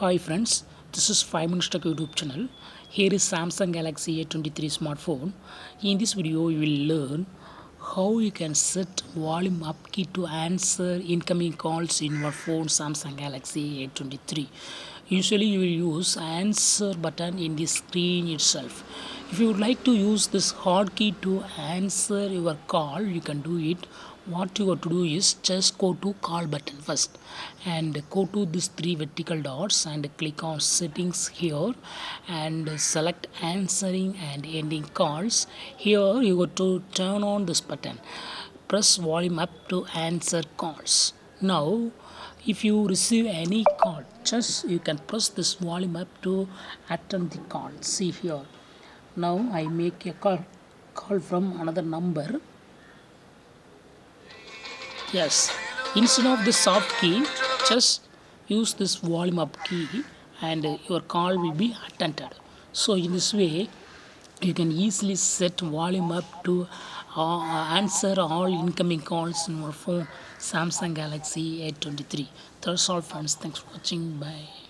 Hi friends, this is 5 Minutes Tech YouTube channel. Here is Samsung Galaxy A23 smartphone. In this video, you will learn how you can set volume up key to answer incoming calls in your phone Samsung Galaxy A23. Usually you will use answer button in the screen itself. If you would like to use this hotkey to answer your call, you can do it. What you have to do is just go to call button first and go to these three vertical dots and click on settings here and select answering and ending calls. Here you go to turn on this button, press volume up to answer calls. Now if you receive any call, just you can press this volume up to attend the call. See here, now I make a call from another number. Yes, instead of the soft key, just use this volume up key and your call will be attended. So in this way you can easily set volume up to answer all incoming calls in your phone Samsung Galaxy A23. That's all friends, thanks for watching, bye.